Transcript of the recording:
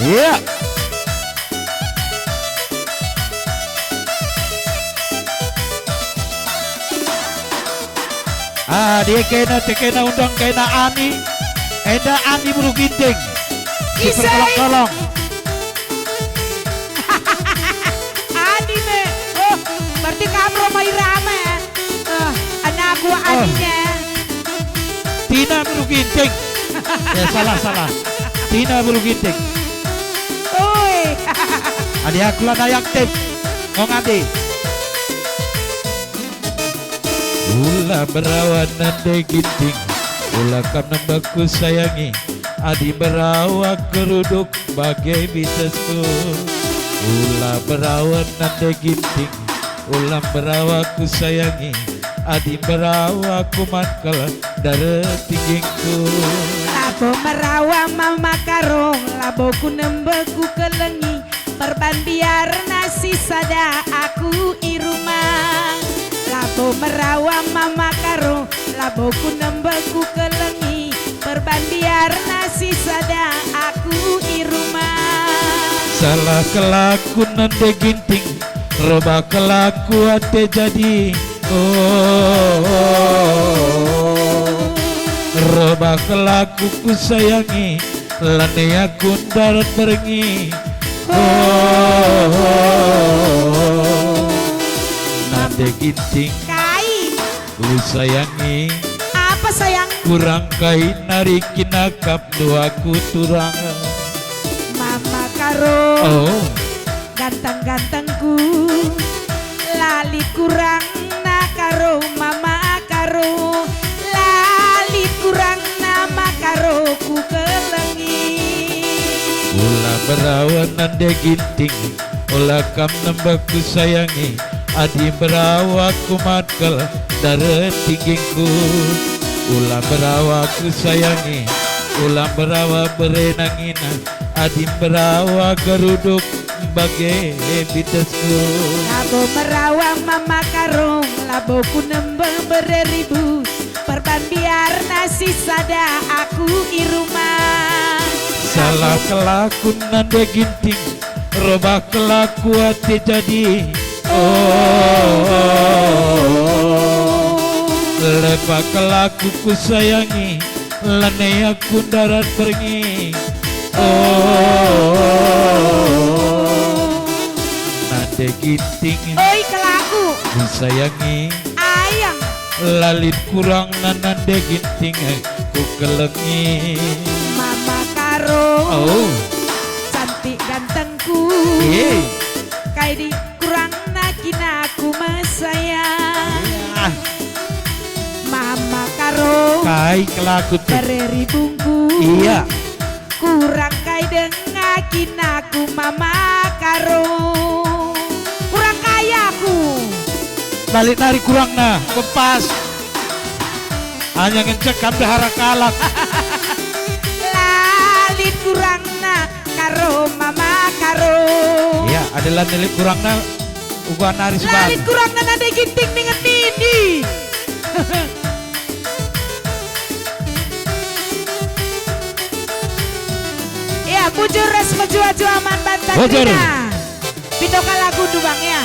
Iya. Dia kena undang kena Ani. Eda Ani bulu ginting. Si pertolong-tolong. Ani me. Oh, berarti kamu Romai Rama. Anak gua Aninya. Tina bulu ginting. Ya salah. Tina bulu ginting. Oi. Adi aku lah dayak tim. Ngong adi. Ula berawan nande ginting. Ula karena baku sayangi. Adi berawak keruduk bagai bitasku. Ula berawan nande ginting. Ulam berawak ku sayangi. Adi berawak kuman kalah dari tinggingku. Labo merawa mama karong. Labo ku nembeku kelengi. Perban biar nasi sada aku irumah. Labo merawa mama karo. Labo ku nembeku kelengi. Perban biar nasi sada aku irumah. Salah kelaku nande ginting. Roba kelaku ate jadi. Roba kelaku ku sayangi. Lane aku darat berengi. Nande ginting Kai. ku sayangi. Apa sayang? Kurang kai narikin akap doaku turang. Mama karo. Oh, Ganteng-gantengku. Lali kurang na karo mama karo. Lali kurang nama karo ku kelengi. ulah berawan nande ginting. Ulah kam nembaku sayangi. Adi berawak kumat kal dari tinggingku. Ulah berawak ku sayangi. Ulah berawak berenangina. Adi berawak geruduk bagai bitasku. Labo merawa mama karong. Labo ku nembeng bereribu. Perban biar nasi sada aku irumah. Salah kelaku nande ginting. Roba kelaku hati jadi. Lepa kelaku ku sayangi. Lane aku darat pergi. Nande ginting Oi kelaku. ku sayangi. Ayang. Lalit kurang nande ginting ku kelengi. Mama karo. Oh, Cantik gantengku. eh, Kai di kurang nakin aku mesayang. Mama karo. kai kelaku tuh. Bereri bungku. Iya. Kurang kai dengakin aku mama karo. Kurang kaya aku. Balik nari kurang nah, kepas. Hanya ngecekam dahara kalak. Lalit kurang na karo mama karo. Iya, adalah nilai kurang nah. Uguan nari sebar. Lalit kurang na nade ginting dengan ini. Ya, bujur res mejual aman bantan. Bujur. Pitokan lagu dubang ya.